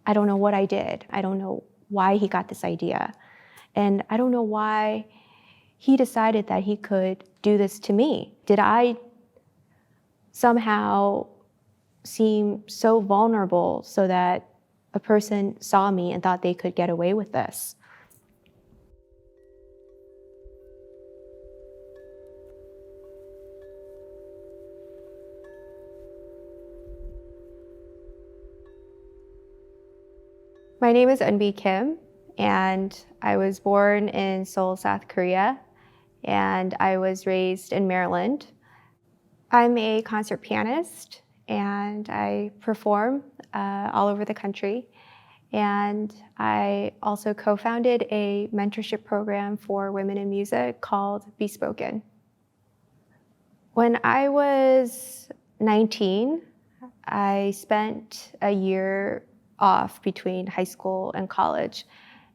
I don't know what I did. I don't know why he got this idea. And I don't know why he decided that he could do this to me. Did I somehow seem so vulnerable so that a person saw me and thought they could get away with this? My name is Eunbi Kim, and I was born in Seoul, South Korea, and I was raised in Maryland. I'm a concert pianist, and I perform all over the country. And I also co-founded a mentorship program for women in music called Bespoken. When I was 19, I spent a year off between high school and college.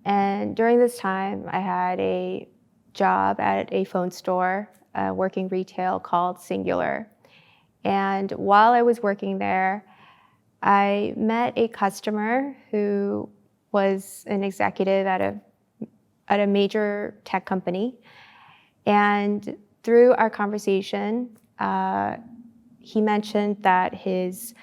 And during this time, I had a job at a phone store, working retail called Singular. And while I was working there, I met a customer who was an executive at a major tech company. And through our conversation, he mentioned that his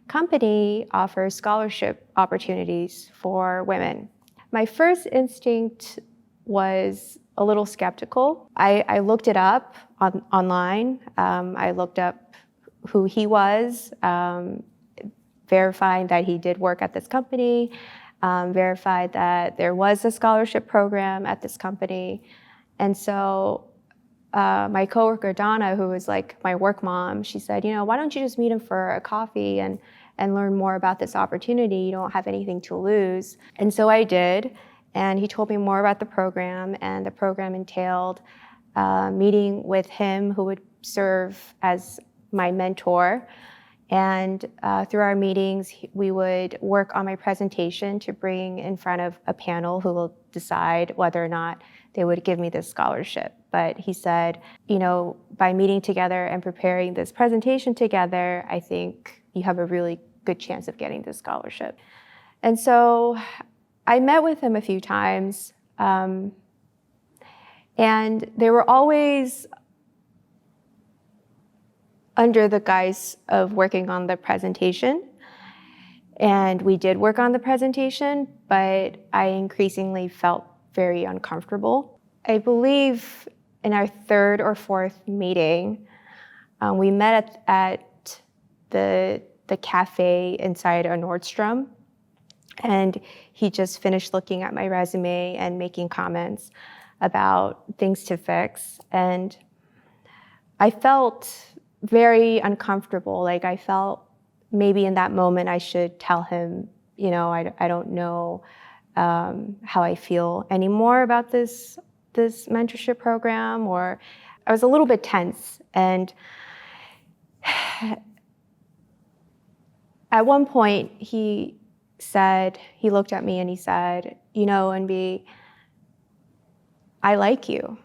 company offers scholarship opportunities for women. My first instinct was a little skeptical. I looked it up online. I looked up who he was, verifying that he did work at this company, verified that there was a scholarship program at this company. And so my coworker, Donna, who was like my work mom, she said, why don't you just meet him for a coffee and learn more about this opportunity? You don't have anything to lose. And so I did. And he told me more about the program, and the program entailed meeting with him, who would serve as my mentor. And through our meetings, we would work on my presentation to bring in front of a panel who will decide whether or not they would give me this scholarship. But he said, by meeting together and preparing this presentation together, I think you have a really good chance of getting this scholarship. And so I met with him a few times, and they were always under the guise of working on the presentation. And we did work on the presentation, but I increasingly felt very uncomfortable. I believe in our third or fourth meeting, we met at the cafe inside a Nordstrom. And he just finished looking at my resume and making comments about things to fix. And I felt very uncomfortable. Like, I felt maybe in that moment I should tell him, I don't know how I feel anymore about this mentorship program, or I was a little bit tense. And at one point he looked at me and he said, Eunbi, I like you.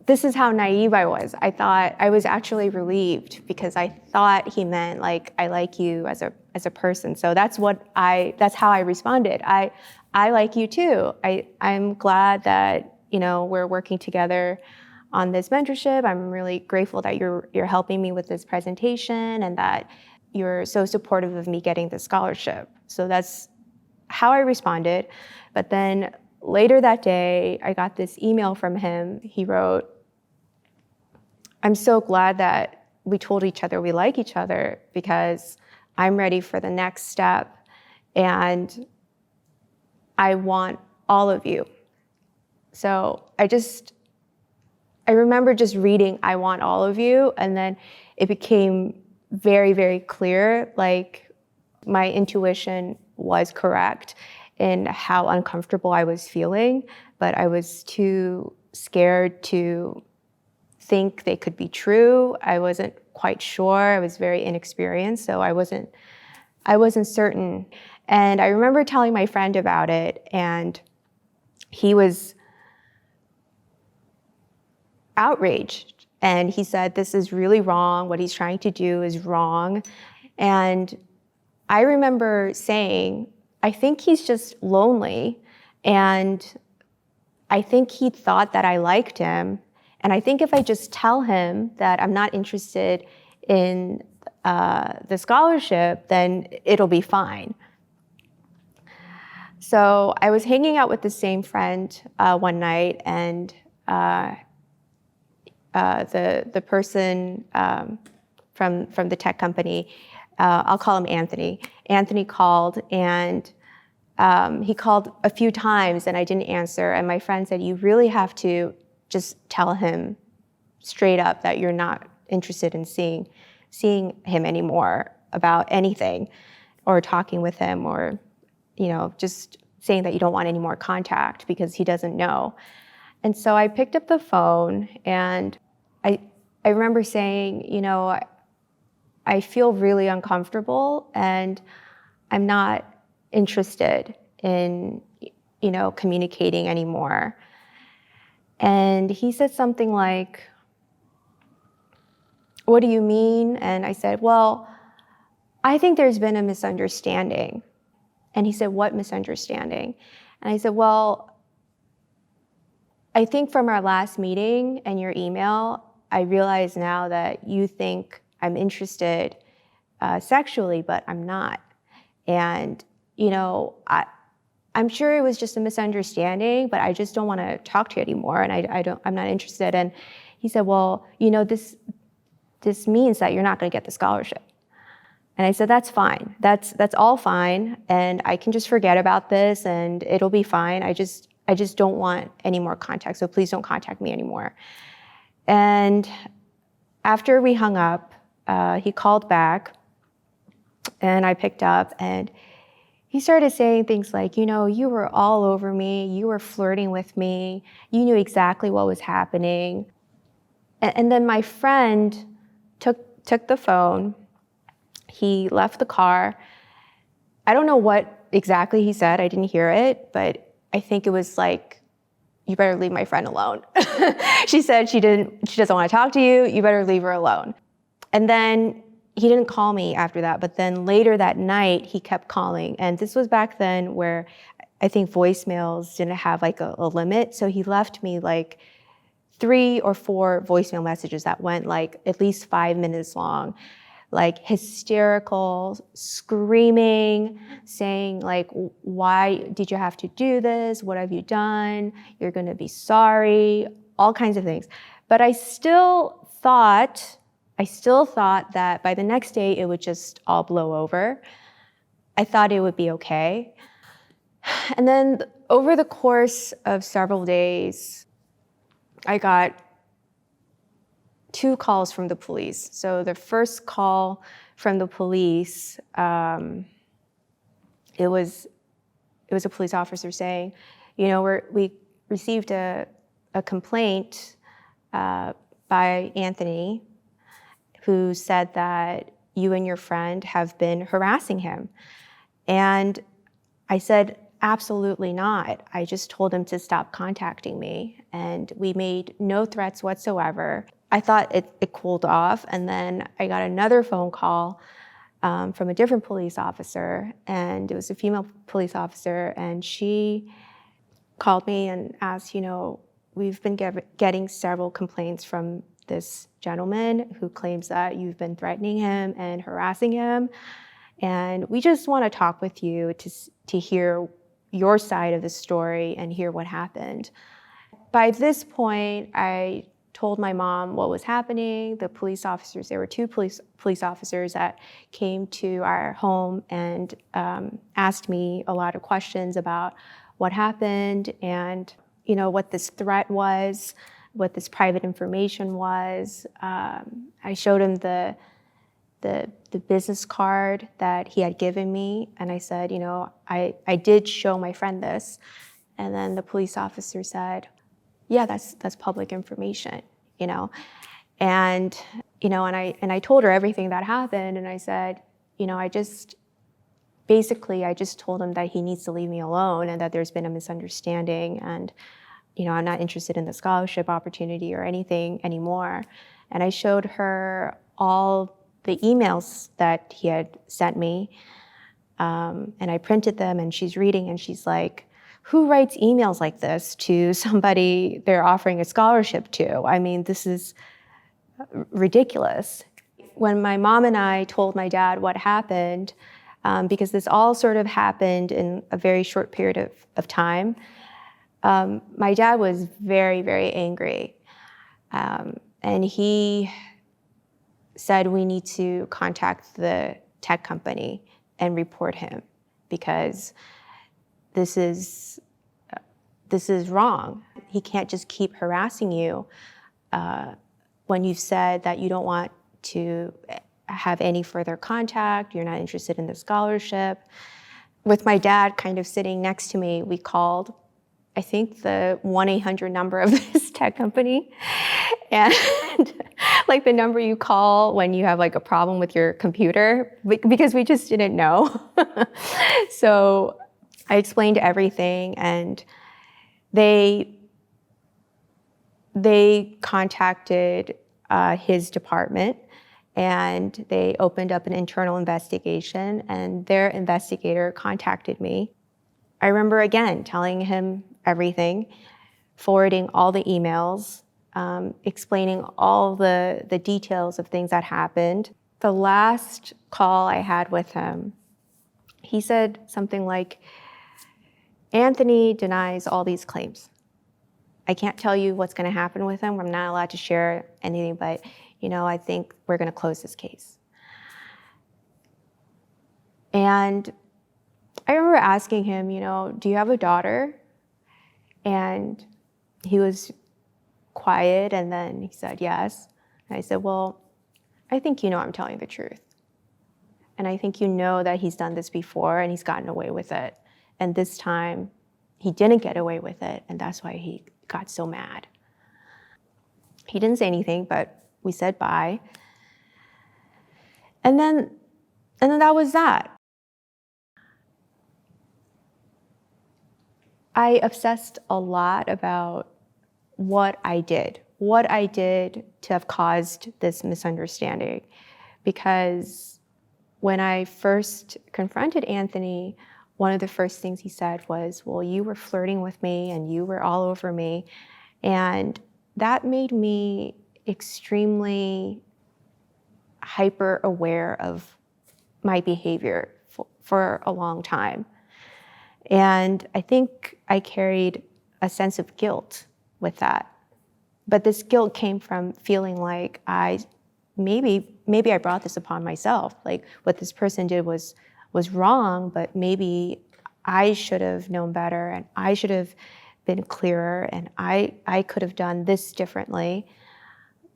This is how naive I was. I thought I was actually relieved, because I thought he meant like, I like you as a person. So that's how I responded. I like you too. I'm glad that, we're working together on this mentorship. I'm really grateful that you're helping me with this presentation, and that you're so supportive of me getting this scholarship. So that's how I responded. But then later that day, I got this email from him. He wrote, I'm so glad that we told each other we like each other, because I'm ready for the next step, and I want all of you. So I remember just reading, I want all of you, and then it became very, very clear, like my intuition was correct in how uncomfortable I was feeling, but I was too scared to think they could be true. I wasn't quite sure. I was very inexperienced, so I wasn't certain. And I remember telling my friend about it, and he was outraged. And he said, this is really wrong. What he's trying to do is wrong. And I remember saying, I think he's just lonely, and I think he thought that I liked him. And I think if I just tell him that I'm not interested in the scholarship, then it'll be fine. So I was hanging out with the same friend one night, and the person from the tech company, I'll call him Anthony. Anthony called, and he called a few times, and I didn't answer. And my friend said, "You really have to just tell him straight up that you're not interested in seeing him anymore about anything, or talking with him, or just saying that you don't want any more contact because he doesn't know." And so I picked up the phone, and I remember saying, I feel really uncomfortable, and I'm not interested in, communicating anymore. And he said something like, "What do you mean?" And I said, "Well, I think there's been a misunderstanding." And he said, "What misunderstanding?" And I said, "Well, I think from our last meeting and your email, I realize now that you think I'm interested sexually, but I'm not. And, I'm sure it was just a misunderstanding, but I just don't want to talk to you anymore, and I'm not interested." And he said, "Well, this means that you're not going to get the scholarship." And I said, "That's fine. That's all fine, and I can just forget about this, and it'll be fine. I just don't want any more contact, so please don't contact me anymore." And after we hung up, he called back, and I picked up, and he started saying things like, "You were all over me. You were flirting with me. You knew exactly what was happening." And then my friend took the phone. He left the car. I don't know what exactly he said. I didn't hear it, but I think it was like, "You better leave my friend alone." She said she doesn't want to talk to you. You better leave her alone. And then he didn't call me after that, but then later that night he kept calling. And this was back then where I think voicemails didn't have like a limit. So he left me like 3 or 4 voicemail messages that went like at least 5 minutes long, like hysterical, screaming, saying like, "Why did you have to do this? What have you done? You're gonna be sorry," all kinds of things. But I still thought that by the next day it would just all blow over. I thought it would be okay. And then over the course of several days, I got 2 calls from the police. So the first call from the police, it was a police officer saying, we received a complaint by Anthony, who said that you and your friend have been harassing him. And I said, "Absolutely not. I just told him to stop contacting me, and we made no threats whatsoever." I thought it cooled off, and then I got another phone call from a different police officer, and it was a female police officer, and she called me and asked, "We've been getting several complaints from this gentleman who claims that you've been threatening him and harassing him, and we just want to talk with you to hear your side of the story and hear what happened." By this point, I told my mom what was happening. The police officers, there were 2 police officers that came to our home and asked me a lot of questions about what happened and what this threat was, what this private information was. I showed him the business card that he had given me, and I said, I did show my friend this. And then the police officer said, "Yeah, that's public information," And I told her everything that happened, and I said, I just told him that he needs to leave me alone and that there's been a misunderstanding, and I'm not interested in the scholarship opportunity or anything anymore. And I showed her all the emails that he had sent me, And I printed them, and she's reading, and she's like, who writes emails like this to somebody they're offering a scholarship to? I mean, this is ridiculous. When my mom and I told my dad what happened, because this all sort of happened in a very short period of time, my dad was very, very angry. And he said we need to contact the tech company and report him, because this is wrong. He can't just keep harassing you when you've said that you don't want to have any further contact, you're not interested in the scholarship. With my dad kind of sitting next to me, we called, I think, the 1-800 number of this tech company. And like the number you call when you have like a problem with your computer, because we just didn't know. So I explained everything, and they contacted his department, and they opened up an internal investigation, and their investigator contacted me. I remember again telling him everything, forwarding all the emails, explaining all the details of things that happened. The last call I had with him, he said something like, Anthony denies all these claims. I can't tell you what's going to happen with him. I'm not allowed to share anything, but I think we're going to close this case. And I remember asking him, do you have a daughter? And he was quiet, and then he said yes. And I said, well, I think I'm telling the truth. And I think that he's done this before and he's gotten away with it. And this time he didn't get away with it, and that's why he got so mad. He didn't say anything, but we said bye. And then that was that. I obsessed a lot about what I did to have caused this misunderstanding. Because when I first confronted Anthony, one of the first things he said was, well, you were flirting with me and you were all over me. And that made me extremely hyper aware of my behavior for a long time. And I think I carried a sense of guilt with that. But this guilt came from feeling like maybe I brought this upon myself. Like what this person did was wrong, but maybe I should have known better, and I should have been clearer, and I could have done this differently.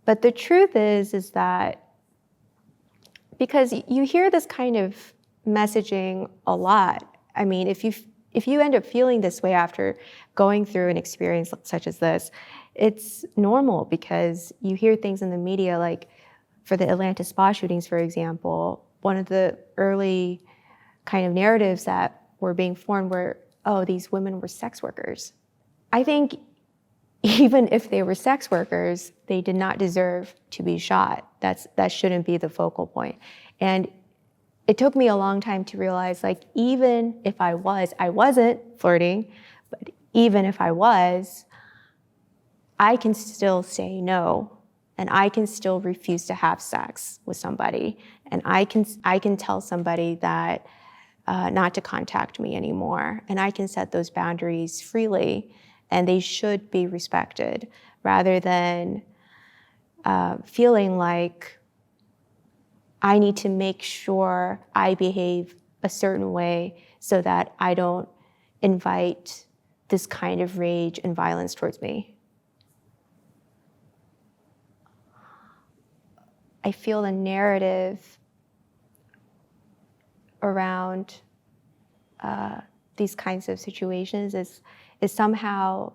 But the truth is that because you hear this kind of messaging a lot. I mean, if you end up feeling this way after going through an experience such as this, it's normal, because you hear things in the media, like for the Atlanta spa shootings, for example, one of the early kind of narratives that were being formed were, oh, these women were sex workers. I think even if they were sex workers, they did not deserve to be shot. That shouldn't be the focal point. And it took me a long time to realize, like, even if I wasn't flirting, but even if I was, I can still say no, and I can still refuse to have sex with somebody, and I can tell somebody that not to contact me anymore, and I can set those boundaries freely, and they should be respected, rather than feeling like I need to make sure I behave a certain way so that I don't invite this kind of rage and violence towards me. I feel the narrative around these kinds of situations is somehow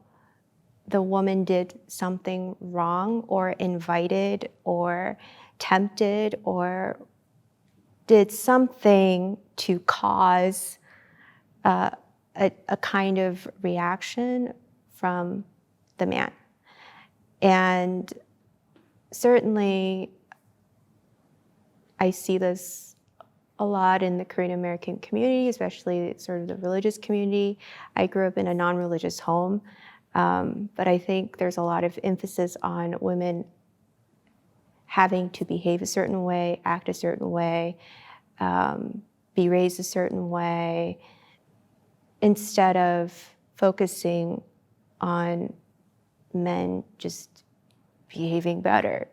the woman did something wrong, or invited, or tempted, or did something to cause a kind of reaction from the man. And certainly I see this a lot in the Korean American community, especially sort of the religious community. I grew up in a non-religious home, but I think there's a lot of emphasis on women having to behave a certain way, act a certain way, be raised a certain way, instead of focusing on men just behaving better.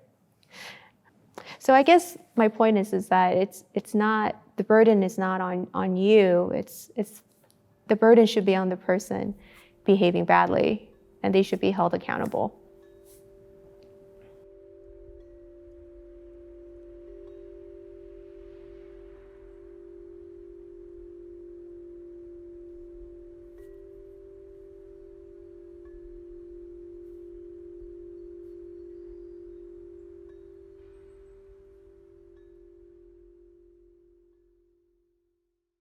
So I guess my point is that it's not, the burden is not on you. It's the burden should be on the person behaving badly, and they should be held accountable.